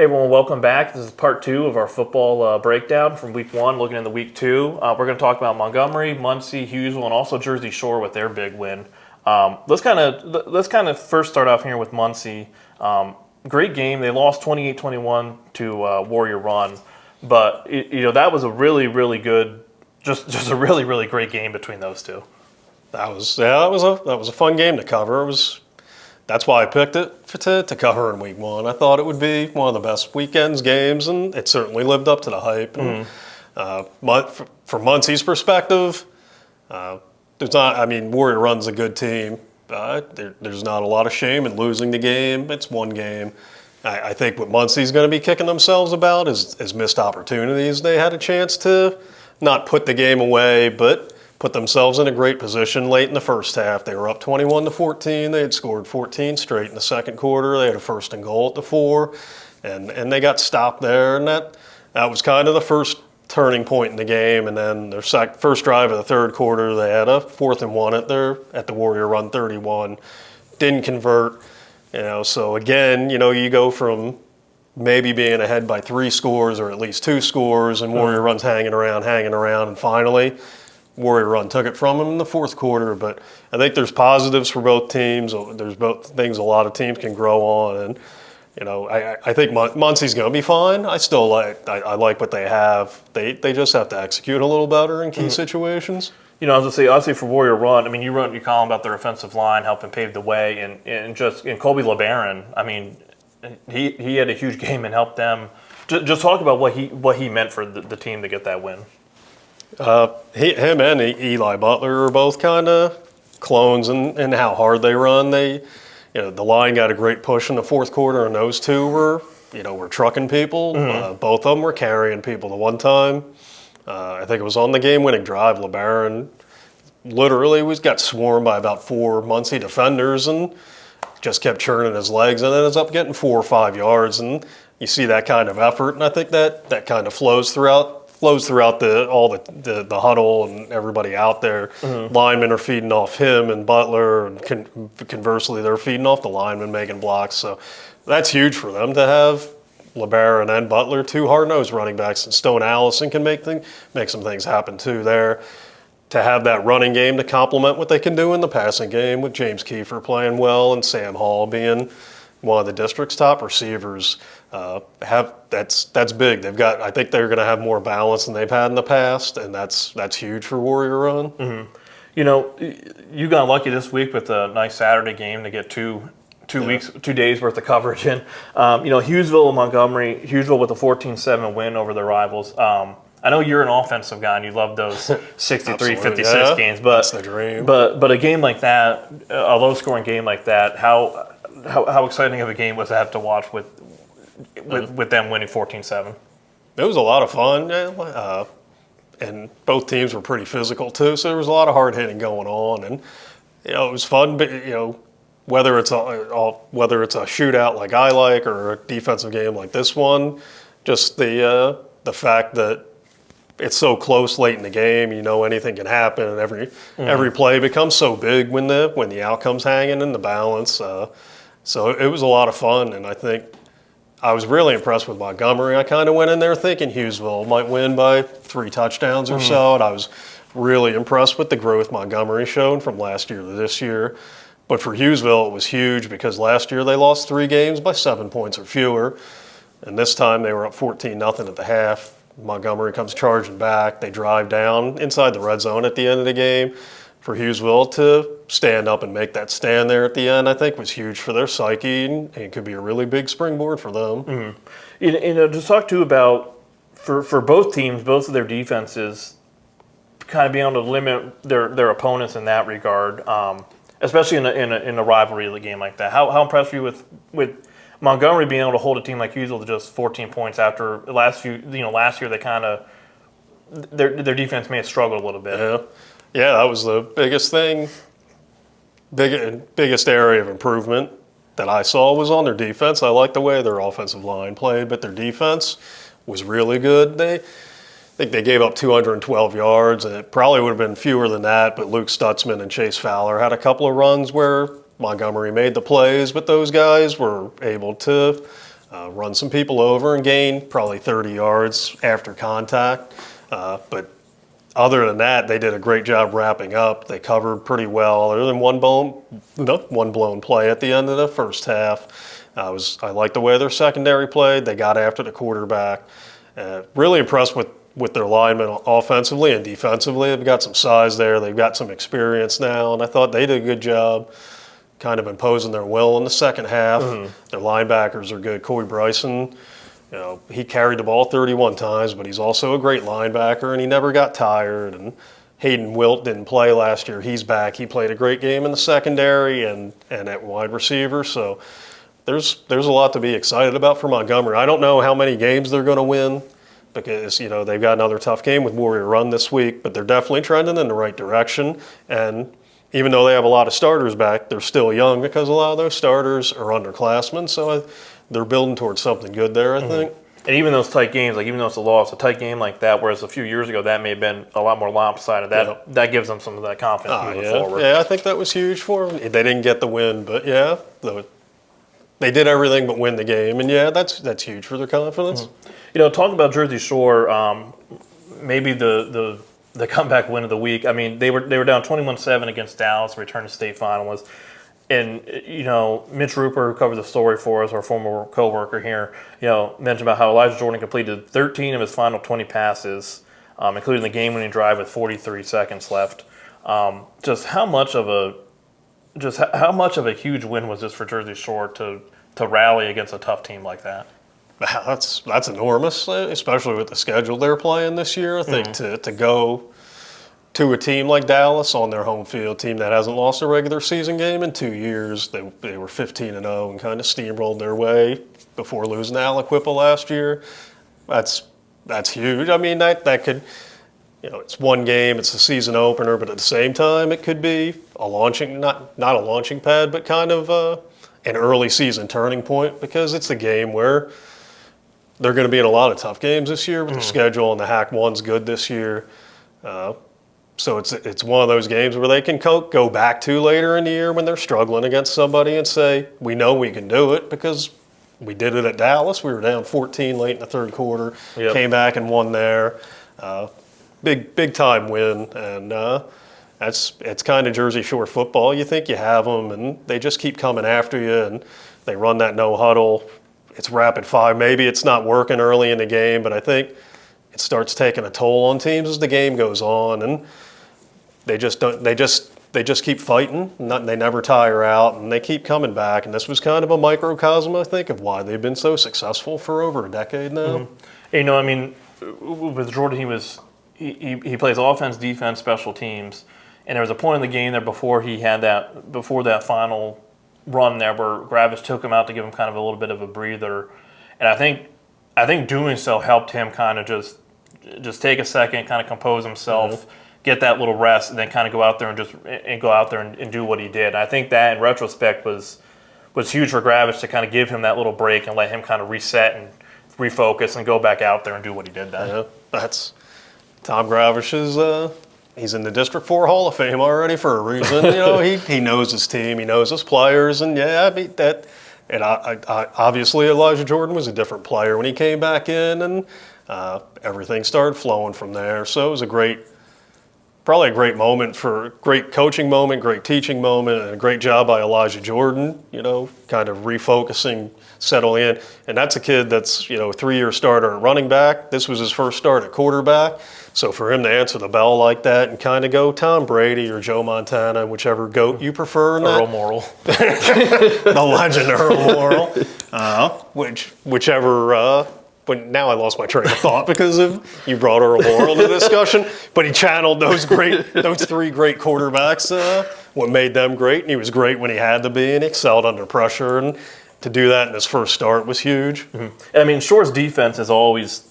Hey everyone, welcome back. This is part 2 of our football breakdown from week 1, looking into week 2. We're going to talk about Montgomery, Muncy, Hughesville, and also Jersey Shore with their big win. Let's kind of first start off here with Muncy. Great game. They lost 28-21 to Warrior Run, but that was a really, really good, just a really, really great game between those two. That was a fun game to cover. That's why I picked it to cover in week 1. I thought it would be one of the best weekends games, and it certainly lived up to the hype. And, from Muncy's perspective, Warrior Run's a good team. There's not a lot of shame in losing the game. It's one game. I think what Muncy's going to be kicking themselves about is missed opportunities. They had a chance to not put the game away, but put themselves in a great position late in the first half. They were up 21-14. They had scored 14 straight in the second quarter. They had a first and goal at the 4, and they got stopped there. And that was kind of the first turning point in the game. And then their first drive of the third quarter, they had a 4th and 1 at the Warrior Run 31. Didn't convert. So again, you go from maybe being ahead by 3 scores or at least 2 scores, and Warrior Run's hanging around, and finally Warrior Run took it from them in the fourth quarter. But I think there's positives for both teams. There's both things a lot of teams can grow on, and I think Muncy's going to be fine. I still like what they have. They just have to execute a little better in key situations. I was going to say, obviously for Warrior Run, you wrote your column about their offensive line helping pave the way, and Colby LeBaron, he had a huge game and helped them. Just talk about what he meant for the team to get that win. Him and Eli Butler are both kind of clones in how hard they run. The line got a great push in the fourth quarter, and those two were trucking people. Both of them were carrying people. The one time, I think it was on the game-winning drive, LeBaron literally got swarmed by about 4 Muncy defenders and just kept churning his legs, and ended up getting 4 or 5 yards. And you see that kind of effort, and I think that kind of flows throughout the huddle and everybody out there. Linemen are feeding off him and Butler, and conversely, they're feeding off the linemen making blocks. So that's huge for them to have LeBaron and Butler, 2 hard-nosed running backs, and Stone Allison can make some things happen too there. To have that running game to complement what they can do in the passing game, with James Kiefer playing well and Sam Hall being one of the district's top receivers, that's big. I think they're going to have more balance than they've had in the past, and that's huge for Warrior Run. You got lucky this week with a nice Saturday game to get 2 days worth of coverage in. Hughesville and Montgomery. Hughesville with a 14-7 win over their rivals. I know you're an offensive guy and you love those 63-56 games, but that's the dream. But a game like that, a low-scoring game like that, how exciting of a game was that to watch with them winning 14-7? It was a lot of fun, and both teams were pretty physical too. So there was a lot of hard hitting going on, and it was fun. But whether it's a shootout like I like, or a defensive game like this one, just the fact that it's so close late in the game, anything can happen, and every play becomes so big when the outcome's hanging in the balance. So it was a lot of fun, and I think I was really impressed with Montgomery. I kind of went in there thinking Hughesville might win by 3 touchdowns or so, and I was really impressed with the growth Montgomery showed from last year to this year. But for Hughesville, it was huge because last year they lost 3 games by 7 points or fewer, and this time they were up 14-0 at the half. Montgomery comes charging back. They drive down inside the red zone at the end of the game. For Hughesville to stand up and make that stand there at the end, I think was huge for their psyche, and it could be a really big springboard for them. Just talk too about, for both teams, both of their defenses kind of being able to limit their opponents in that regard, especially in a rivalry of the game like that. How impressed were you with Montgomery being able to hold a team like Hughesville to just 14 points after last year they kind of their defense may have struggled a little bit. Yeah, that was the biggest thing. Biggest area of improvement that I saw was on their defense. I like the way their offensive line played, but their defense was really good. I think they gave up 212 yards, and it probably would have been fewer than that, but Luke Stutzman and Chase Fowler had a couple of runs where Montgomery made the plays, but those guys were able to run some people over and gain probably 30 yards after contact. But other than that, they did a great job wrapping up. They covered pretty well, other than one blown play at the end of the first half. I like the way their secondary played. They got after the quarterback. Really impressed with their linemen offensively and defensively. They've got some size there. They've got some experience now, and I thought they did a good job kind of imposing their will in the second half. Their linebackers are good. Corey Bryson, he carried the ball 31 times, but he's also a great linebacker, and he never got tired. And Hayden Wilt didn't play last year. He's back. He played a great game in the secondary and at wide receiver. So there's a lot to be excited about for Montgomery. I don't know how many games they're going to win because, they've got another tough game with Warrior Run this week, but they're definitely trending in the right direction. And even though they have a lot of starters back, they're still young because a lot of those starters are underclassmen. So they're building towards something good there, I think. And even those tight games, even though it's a loss, a tight game like that, whereas a few years ago that may have been a lot more lopsided, that gives them some of that confidence moving forward. Yeah, I think that was huge for them. They didn't get the win, but they did everything but win the game, and that's huge for their confidence. Talking about Jersey Shore, maybe the comeback win of the week. I mean, they were down 21-7 against Dallas, return to state finalists. And, Mitch Rupert, who covers the story for us, our former coworker here, mentioned about how Elijah Jordan completed 13 of his final 20 passes, including the game-winning drive with 43 seconds left. Just how much of a huge win was this for Jersey Shore to rally against a tough team like that? That's enormous, especially with the schedule they're playing this year. I think to go to a team like Dallas on their home field, team that hasn't lost a regular season game in 2 years. They were 15-0 and kind of steamrolled their way before losing to Alec Whipple last year. That's huge. I mean, that could, it's one game, it's a season opener, but at the same time, it could be a launching, not a launching pad, but kind of an early season turning point, because it's a game where they're going to be in a lot of tough games this year with the schedule, and the HAC 1's good this year. So it's one of those games where they can go back to later in the year when they're struggling against somebody and say, we know we can do it because we did it at Dallas. We were down 14 late in the third quarter, came back and won there. Big time win, and it's kind of Jersey Shore football. You think you have them, and they just keep coming after you, and they run that no huddle. It's rapid fire. Maybe it's not working early in the game, but I think it starts taking a toll on teams as the game goes on, and they just keep fighting. They never tire out, and they keep coming back. And this was kind of a microcosm, I think, of why they've been so successful for over a decade now. I mean, with Jordan, he plays offense, defense, special teams, and there was a point in the game there before that final run there where Gravish took him out to give him kind of a little bit of a breather, and I think doing so helped him kind of just take a second, kind of compose himself, get that little rest, and then kind of go out there and do what he did. And I think that in retrospect was huge for Gravish to kind of give him that little break and let him kind of reset and refocus and go back out there and do what he did then. Yeah, that's Tom Gravish is he's in the District 4 Hall of Fame already for a reason. He knows his team, he knows his players, and I mean that. And obviously Elijah Jordan was a different player when he came back in, and everything started flowing from there. So it was probably a great moment, great coaching moment, great teaching moment, and a great job by Elijah Jordan, kind of refocusing, settling in. And that's a kid that's, a 3-year starter at running back. This was his first start at quarterback. So for him to answer the bell like that and kind of go Tom Brady or Joe Montana, whichever GOAT you prefer. Earl Morrall. The legend Earl Morrall. Whichever... But now I lost my train of thought because you brought Earl Morrall into the discussion. But he channeled those 3 great quarterbacks, what made them great. And he was great when he had to be, and excelled under pressure. And to do that in his first start was huge. I mean, Shore's defense is always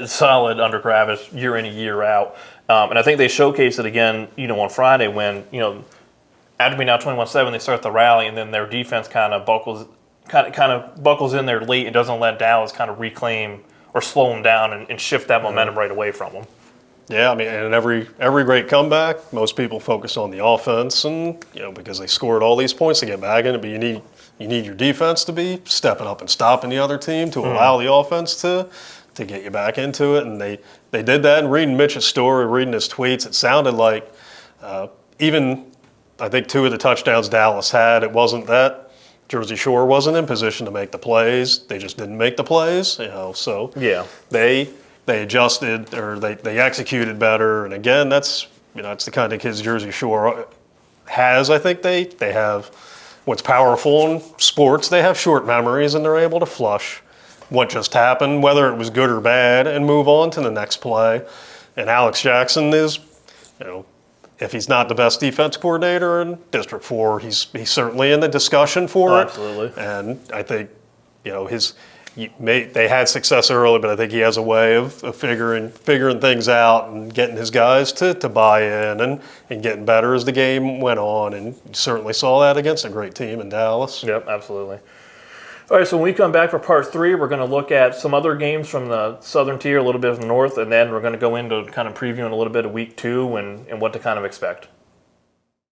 solid under Gravish year in and year out. And I think they showcased it again, on Friday when, after being out 21-7, they start the rally, and then their defense kind of buckles in there late and doesn't let Dallas kind of reclaim or slow them down and shift that momentum right away from them. Yeah, I mean, and every great comeback, most people focus on the offense, and because they scored all these points to get back in it, but you you need your defense to be stepping up and stopping the other team to allow the offense to get you back into it. And they did that. And reading Mitch's story, reading his tweets, it sounded like even I think 2 of the touchdowns Dallas had, it wasn't that Jersey Shore wasn't in position to make the plays. They just didn't make the plays, So Yeah. they adjusted or they executed better. And again, that's the kind of kids Jersey Shore has. I think they have what's powerful in sports. They have short memories and they're able to flush what just happened, whether it was good or bad, and move on to the next play. And Alex Jackson is, if he's not the best defense coordinator in District 4, he's certainly in the discussion for it. Absolutely. And I think, they had success early, but I think he has a way of figuring things out and getting his guys to buy in and getting better as the game went on. And you certainly saw that against a great team in Dallas. Yep, absolutely. All right, so when we come back for part 3, we're going to look at some other games from the southern tier, a little bit of the north, and then we're going to go into kind of previewing a little bit of week 2 and what to kind of expect.